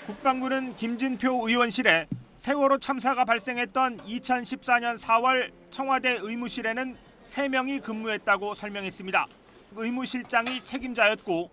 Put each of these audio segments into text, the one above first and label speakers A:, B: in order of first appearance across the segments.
A: 국방부는 김진표 의원실에 세월호 참사가 발생했던 2014년 4월 청와대 의무실에는 3명이 근무했다고 설명했습니다. 의무실장이 책임자였고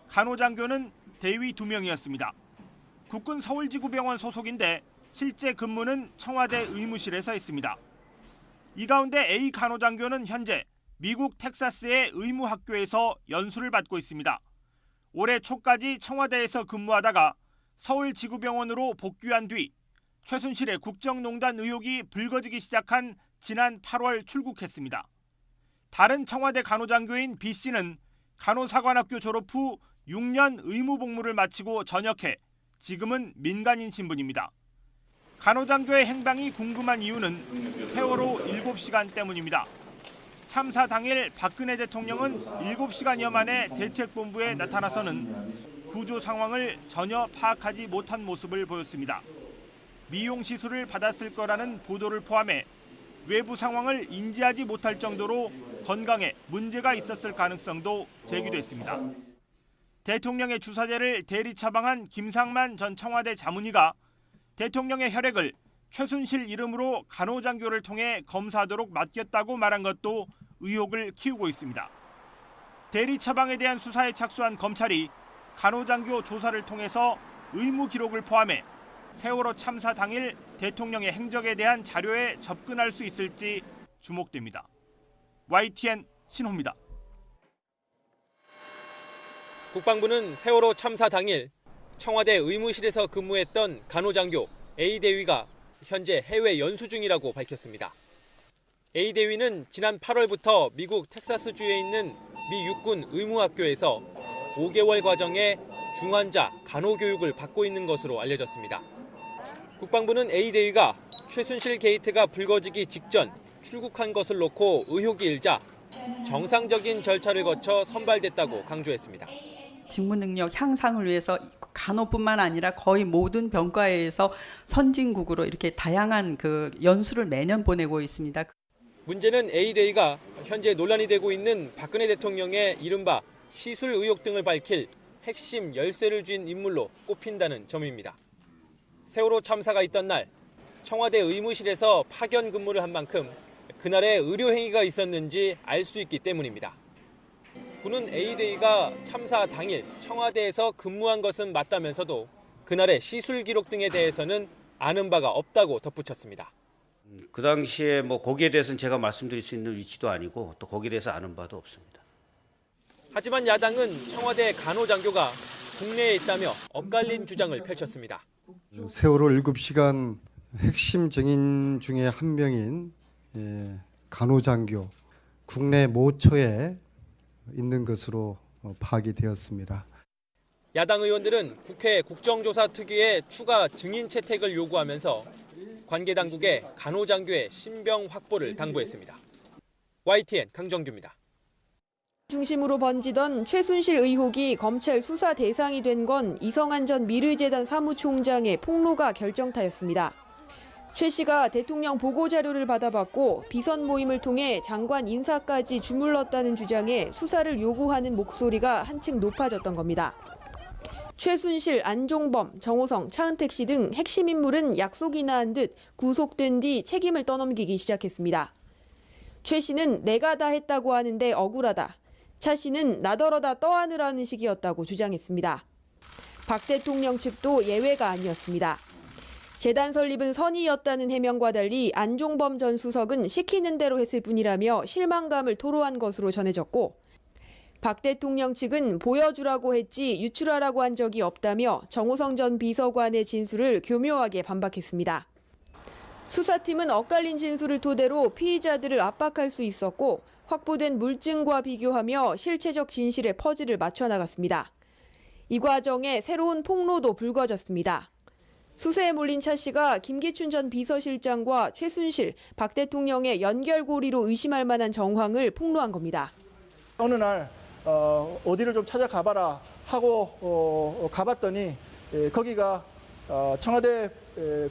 A: 간호장교는 대위 2명이었습니다. 국군 서울지구병원 소속인데 실제 근무는 청와대 의무실에서 했습니다. 이 가운데 A 간호장교는 현재 미국 텍사스의 의무학교에서 연수를 받고 있습니다. 올해 초까지 청와대에서 근무하다가 서울지구병원으로 복귀한 뒤 최순실의 국정농단 의혹이 불거지기 시작한 지난 8월 출국했습니다. 다른 청와대 간호장교인 B씨는 간호사관학교 졸업 후 6년 의무복무를 마치고 전역해 지금은 민간인 신분입니다. 간호장교의 행방이 궁금한 이유는 세월호 7시간 때문입니다. 참사 당일 박근혜 대통령은 7시간여 만에 대책본부에 나타나서는 구조 상황을 전혀 파악하지 못한 모습을 보였습니다. 미용 시술을 받았을 거라는 보도를 포함해 외부 상황을 인지하지 못할 정도로 건강에 문제가 있었을 가능성도 제기됐습니다. 대통령의 주사제를 대리 처방한 김상만 전 청와대 자문의가 대통령의 혈액을 최순실 이름으로 간호장교를 통해 검사하도록 맡겼다고 말한 것도 의혹을 키우고 있습니다. 대리 처방에 대한 수사에 착수한 검찰이 간호장교 조사를 통해서 의무 기록을 포함해 세월호 참사 당일 대통령의 행적에 대한 자료에 접근할 수 있을지 주목됩니다. YTN 신호입니다.
B: 국방부는 세월호 참사 당일 청와대 의무실에서 근무했던 간호장교 A 대위가 현재 해외 연수 중이라고 밝혔습니다. A 대위는 지난 8월부터 미국 텍사스주에 있는 미 육군 의무학교에서 5개월 과정의 중환자 간호 교육을 받고 있는 것으로 알려졌습니다. 국방부는 A 대위가 최순실 게이트가 불거지기 직전 출국한 것을 놓고 의혹이 일자 정상적인 절차를 거쳐 선발됐다고 강조했습니다.
C: 직무 능력 향상을 위해서 간호뿐만 아니라 거의 모든 병과에서 선진국으로 이렇게 다양한 연수를 매년 보내고 있습니다.
B: 문제는 A 대위가 현재 논란이 되고 있는 박근혜 대통령의 이른바 시술 의혹 등을 밝힐 핵심 열쇠를 쥔 인물로 꼽힌다는 점입니다. 세월호 참사가 있던 날 청와대 의무실에서 파견 근무를 한 만큼 그날에 의료 행위가 있었는지 알 수 있기 때문입니다. 군은 A 대위가 참사 당일 청와대에서 근무한 것은 맞다면서도 그날의 시술 기록 등에 대해서는 아는 바가 없다고 덧붙였습니다.
D: 그 당시에 거기에 대해서는 제가 말씀드릴 수 있는 위치도 아니고 또 거기에 대해서 아는 바도 없습니다.
B: 하지만 야당은 청와대 간호장교가 국내에 있다며 엇갈린 주장을 펼쳤습니다.
E: 세월호 7시간 핵심 증인 중에 한 명인 간호장교 국내 모처에 있는 것으로 파악이 되었습니다.
B: 야당 의원들은 국회 국정조사 특위에 추가 증인 채택을 요구하면서 관계 당국에 간호장교의 신병 확보를 당부했습니다. YTN 강정규입니다.
F: 중심으로 번지던 최순실 의혹이 검찰 수사 대상이 된 건 이성한 전 미르재단 사무총장의 폭로가 결정타였습니다. 최 씨가 대통령 보고자료를 받아봤고 비선 모임을 통해 장관 인사까지 주물렀다는 주장에 수사를 요구하는 목소리가 한층 높아졌던 겁니다. 최순실, 안종범, 정호성, 차은택 씨 등 핵심 인물은 약속이나 한 듯 구속된 뒤 책임을 떠넘기기 시작했습니다. 최 씨는 내가 다 했다고 하는데 억울하다. 차 씨는 나더러다 떠안으라는 식이었다고 주장했습니다. 박 대통령 측도 예외가 아니었습니다. 재단 설립은 선의였다는 해명과 달리 안종범 전 수석은 시키는 대로 했을 뿐이라며 실망감을 토로한 것으로 전해졌고 박 대통령 측은 보여주라고 했지 유출하라고 한 적이 없다며 정호성 전 비서관의 진술을 교묘하게 반박했습니다. 수사팀은 엇갈린 진술을 토대로 피의자들을 압박할 수 있었고 확보된 물증과 비교하며 실체적 진실의 퍼즐을 맞춰 나갔습니다. 이 과정에 새로운 폭로도 불거졌습니다. 수세에 몰린 차 씨가 김기춘 전 비서실장과 최순실, 박 대통령의 연결고리로 의심할 만한 정황을 폭로한 겁니다.
G: 어느 날 어디를 좀 찾아가봐라 하고 가봤더니 거기가 청와대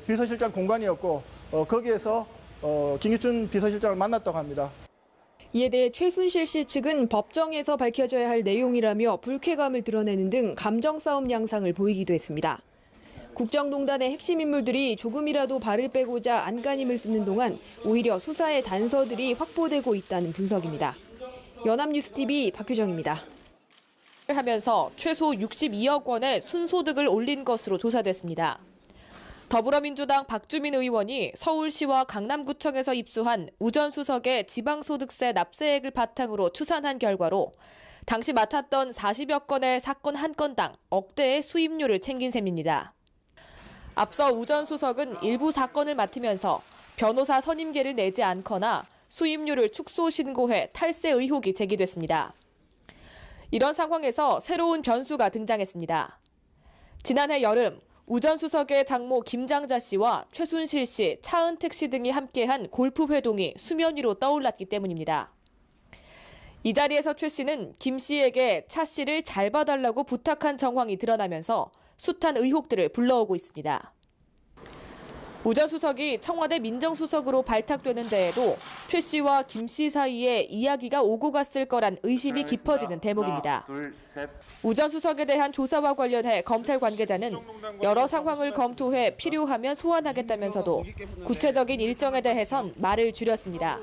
G: 비서실장 공간이었고 거기에서 김기춘 비서실장을 만났다고 합니다.
F: 이에 대해 최순실 씨 측은 법정에서 밝혀져야 할 내용이라며 불쾌감을 드러내는 등 감정 싸움 양상을 보이기도 했습니다. 국정농단의 핵심 인물들이 조금이라도 발을 빼고자 안간힘을 쓰는 동안 오히려 수사의 단서들이 확보되고 있다는 분석입니다. 연합뉴스TV 박효정입니다.
H: 하면서 최소 62억 원의 순소득을 올린 것으로 조사됐습니다. 더불어민주당 박주민 의원이 서울시와 강남구청에서 입수한 우전수석의 지방소득세 납세액을 바탕으로 추산한 결과로 당시 맡았던 40여 건의 사건 한 건당 억대의 수입료를 챙긴 셈입니다. 앞서 우전수석은 일부 사건을 맡으면서 변호사 선임계를 내지 않거나 수입료를 축소 신고해 탈세 의혹이 제기됐습니다. 이런 상황에서 새로운 변수가 등장했습니다. 지난해 여름 우전수석의 장모 김장자 씨와 최순실 씨, 차은택 씨 등이 함께한 골프 회동이 수면 위로 떠올랐기 때문입니다. 이 자리에서 최 씨는 김 씨에게 차 씨를 잘 봐달라고 부탁한 정황이 드러나면서 숱한 의혹들을 불러오고 있습니다. 우전수석이 청와대 민정수석으로 발탁되는 데에도 최 씨와 김 씨 사이에 이야기가 오고 갔을 거란 의심이 깊어지는 대목입니다. 우전수석에 대한 조사와 관련해 검찰 관계자는 여러 상황을 검토해 필요하면 소환하겠다면서도 구체적인 일정에 대해선 말을 줄였습니다.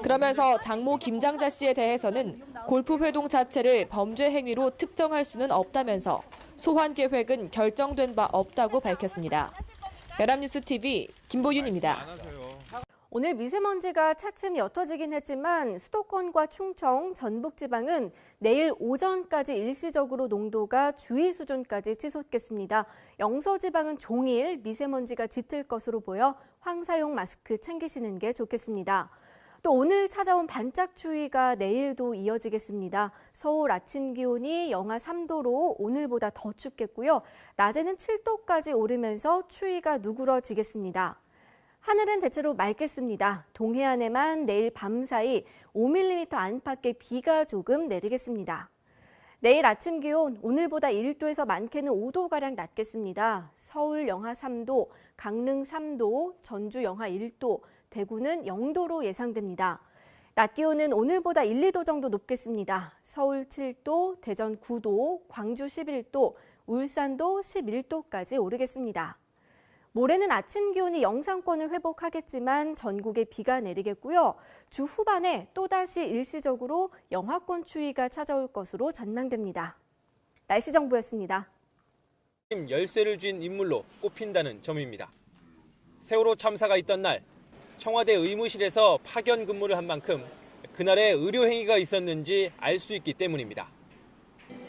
H: 그러면서 장모 김장자 씨에 대해서는 골프 회동 자체를 범죄 행위로 특정할 수는 없다면서 소환 계획은 결정된 바 없다고 밝혔습니다. 연합뉴스TV 김보윤입니다.
I: 오늘 미세먼지가 차츰 옅어지긴 했지만 수도권과 충청, 전북지방은 내일 오전까지 일시적으로 농도가 주의 수준까지 치솟겠습니다. 영서지방은 종일 미세먼지가 짙을 것으로 보여 황사용 마스크 챙기시는 게 좋겠습니다. 또 오늘 찾아온 반짝추위가 내일도 이어지겠습니다. 서울 아침 기온이 영하 3도로 오늘보다 더 춥겠고요. 낮에는 7도까지 오르면서 추위가 누그러지겠습니다. 하늘은 대체로 맑겠습니다. 동해안에만 내일 밤사이 5mm 안팎의 비가 조금 내리겠습니다. 내일 아침 기온 오늘보다 1도에서 많게는 5도가량 낮겠습니다. 서울 영하 3도, 강릉 3도, 전주 영하 1도, 대구는 0도로 예상됩니다. 낮 기온은 오늘보다 1, 2도 정도 높겠습니다. 서울 7도, 대전 9도, 광주 11도, 울산도 11도까지 오르겠습니다. 모레는 아침 기온이 영상권을 회복하겠지만 전국에 비가 내리겠고요. 주 후반에 또다시 일시적으로 영하권 추위가 찾아올 것으로 전망됩니다. 날씨 정보였습니다.
B: 열쇠를 쥔 인물로 꼽힌다는 점입니다. 세월호 참사가 있던 날 청와대 의무실에서 파견 근무를 한 만큼 그날의 의료 행위가 있었는지 알 수 있기 때문입니다.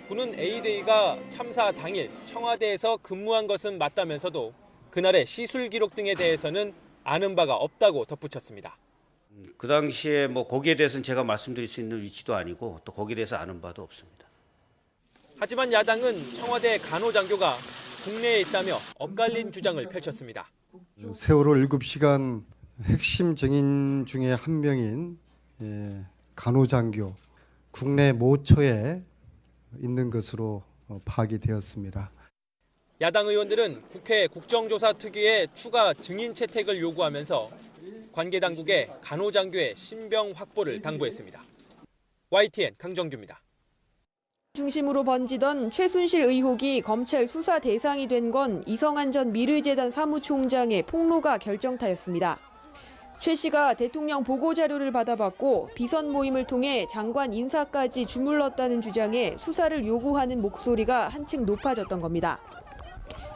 B: 군은 A데이가 참사 당일 청와대에서 근무한 것은 맞다면서도 그날의 시술 기록 등에 대해서는 아는 바가 없다고 덧붙였습니다.
D: 그 당시에 뭐 거기에 대해서는 제가 말씀드릴 수 있는 위치도 아니고 또 거기에 대해서 아는 바도 없습니다.
B: 하지만 야당은 청와대 간호장교가 국내에 있다며 엇갈린 주장을 펼쳤습니다.
E: 세월호 7시간 핵심 증인 중에 한 명인 간호장교 국내 모처에 있는 것으로 파악이 되었습니다.
B: 야당 의원들은 국회 국정조사 특위에 추가 증인 채택을 요구하면서 관계 당국에 간호장교의 신병 확보를 당부했습니다. YTN 강정규입니다.
F: 중심으로 번지던 최순실 의혹이 검찰 수사 대상이 된 건 이성한 전 미르재단 사무총장의 폭로가 결정타였습니다. 최 씨가 대통령 보고자료를 받아봤고 비선 모임을 통해 장관 인사까지 주물렀다는 주장에 수사를 요구하는 목소리가 한층 높아졌던 겁니다.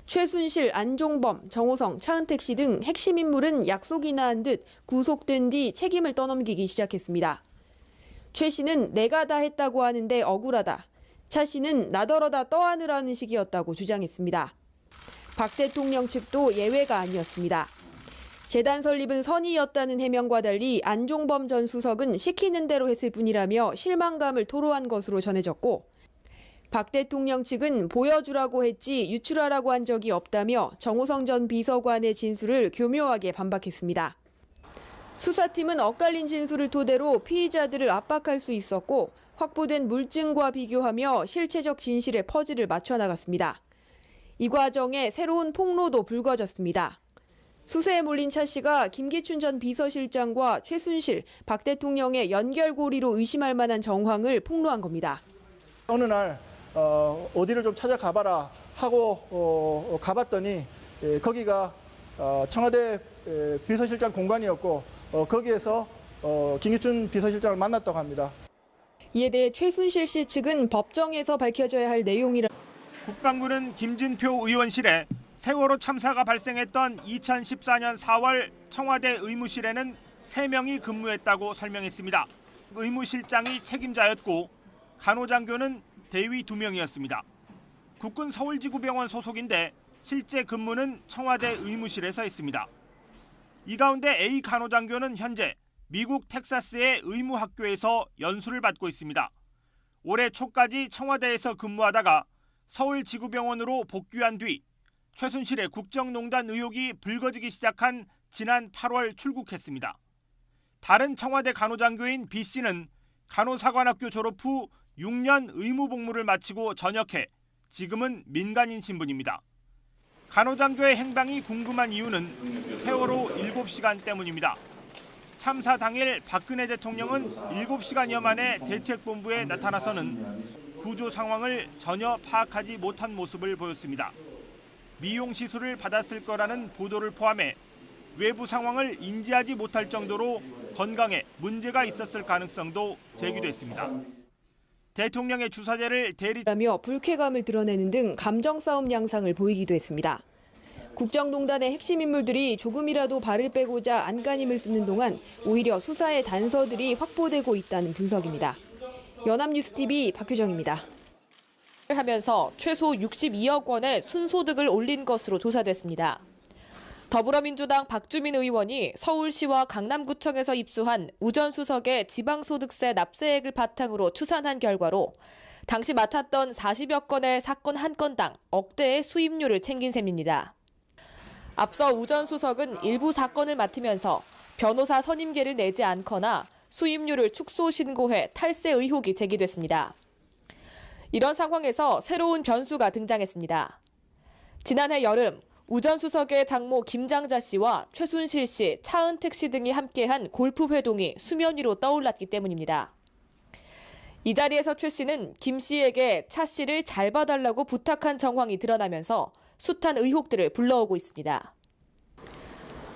F: 최순실, 안종범, 정호성, 차은택 씨 등 핵심 인물은 약속이나 한 듯 구속된 뒤 책임을 떠넘기기 시작했습니다. 최 씨는 내가 다 했다고 하는데 억울하다. 차 씨는 나더러다 떠안으라는 식이었다고 주장했습니다. 박 대통령 측도 예외가 아니었습니다. 재단 설립은 선의였다는 해명과 달리 안종범 전 수석은 시키는 대로 했을 뿐이라며 실망감을 토로한 것으로 전해졌고 박 대통령 측은 보여주라고 했지 유출하라고 한 적이 없다며 정호성 전 비서관의 진술을 교묘하게 반박했습니다. 수사팀은 엇갈린 진술을 토대로 피의자들을 압박할 수 있었고 확보된 물증과 비교하며 실체적 진실의 퍼즐을 맞춰 나갔습니다. 이 과정에 새로운 폭로도 불거졌습니다. 수세에 몰린 차 씨가 김기춘 전 비서실장과 최순실, 박 대통령의 연결고리로 의심할 만한 정황을 폭로한 겁니다.
G: 어느 날 어디를 좀 찾아가봐라 하고 가봤더니 거기가 청와대 비서실장 공간이었고 거기에서 김기춘 비서실장을 만났다고 합니다.
F: 이에 대해 최순실 씨 측은 법정에서 밝혀져야 할 내용이라.
A: 국방부는 김진표 의원실에 세월호 참사가 발생했던 2014년 4월 청와대 의무실에는 3명이 근무했다고 설명했습니다. 의무실장이 책임자였고 간호장교는 대위 2명이었습니다. 국군 서울지구병원 소속인데 실제 근무는 청와대 의무실에서 했습니다. 이 가운데 A 간호장교는 현재 미국 텍사스의 의무학교에서 연수를 받고 있습니다. 올해 초까지 청와대에서 근무하다가 서울지구병원으로 복귀한 뒤 최순실의 국정농단 의혹이 불거지기 시작한 지난 8월 출국했습니다. 다른 청와대 간호장교인 B씨는 간호사관학교 졸업 후 6년 의무복무를 마치고 전역해 지금은 민간인 신분입니다. 간호장교의 행방이 궁금한 이유는 세월호 7시간 때문입니다. 참사 당일 박근혜 대통령은 7시간여 만에 대책본부에 나타나서는 구조 상황을 전혀 파악하지 못한 모습을 보였습니다. 미용 시술을 받았을 거라는 보도를 포함해 외부 상황을 인지하지 못할 정도로 건강에 문제가 있었을 가능성도 제기됐습니다. 대통령의 주사제를
F: 라며 불쾌감을 드러내는 등 감정 싸움 양상을 보이기도 했습니다. 국정농단의 핵심 인물들이 조금이라도 발을 빼고자 안간힘을 쓰는 동안 오히려 수사의 단서들이 확보되고 있다는 분석입니다. 연합뉴스TV 박효정입니다.
H: 하면서 최소 62억 원의 순소득을 올린 것으로 조사됐습니다. 더불어민주당 박주민 의원이 서울시와 강남구청에서 입수한 우전수석의 지방소득세 납세액을 바탕으로 추산한 결과로 당시 맡았던 40여 건의 사건 한 건당 억대의 수임료를 챙긴 셈입니다. 앞서 우전수석은 일부 사건을 맡으면서 변호사 선임계를 내지 않거나 수임료를 축소 신고해 탈세 의혹이 제기됐습니다. 이런 상황에서 새로운 변수가 등장했습니다. 지난해 여름 우전수석의 장모 김장자 씨와 최순실 씨, 차은택 씨 등이 함께한 골프 회동이 수면 위로 떠올랐기 때문입니다. 이 자리에서 최 씨는 김 씨에게 차 씨를 잘 봐달라고 부탁한 정황이 드러나면서 숱한 의혹들을 불러오고 있습니다.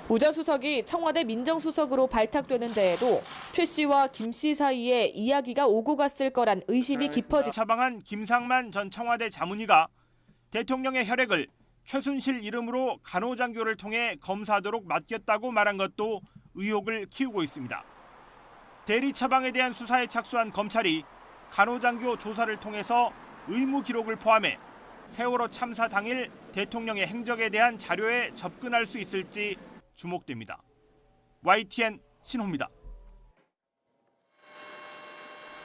H: 우전수석이 청와대 민정수석으로 발탁되는 데에도 최 씨와 김 씨 사이에 이야기가 오고 갔을 거란 의심이 깊어지.
A: 처방한 김상만 전 청와대 자문의가 대통령의 혈액을 최순실 이름으로 간호장교를 통해 검사하도록 맡겼다고 말한 것도 의혹을 키우고 있습니다. 대리 처방에 대한 수사에 착수한 검찰이 간호장교 조사를 통해서 의무 기록을 포함해 세월호 참사 당일 대통령의 행적에 대한 자료에 접근할 수 있을지 주목됩니다. YTN 신호입니다.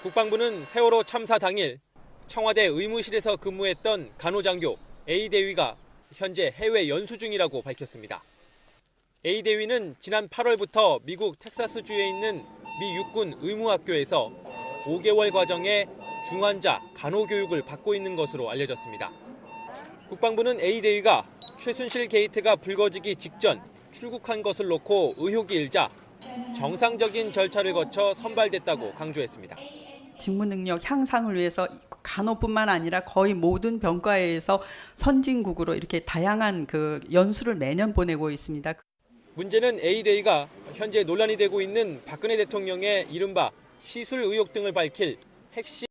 B: 국방부는 세월호 참사 당일 청와대 의무실에서 근무했던 간호장교 A 대위가 현재 해외 연수 중이라고 밝혔습니다. A 대위는 지난 8월부터 미국 텍사스주에 있는 미 육군 의무학교에서 5개월 과정의 중환자 간호 교육을 받고 있는 것으로 알려졌습니다. 국방부는 A 대위가 최순실 게이트가 불거지기 직전 출국한 것을 놓고 의혹이 일자 정상적인 절차를 거쳐 선발됐다고 강조했습니다.
C: 직무 능력 향상을 위해서 간호뿐만 아니라 거의 모든 병과에서 선진국으로 이렇게 다양한 그 연수를 매년 보내고 있습니다.
B: 문제는 A 대위가 현재 논란이 되고 있는 박근혜 대통령의 이른바 시술 의혹 등을 밝힐 핵심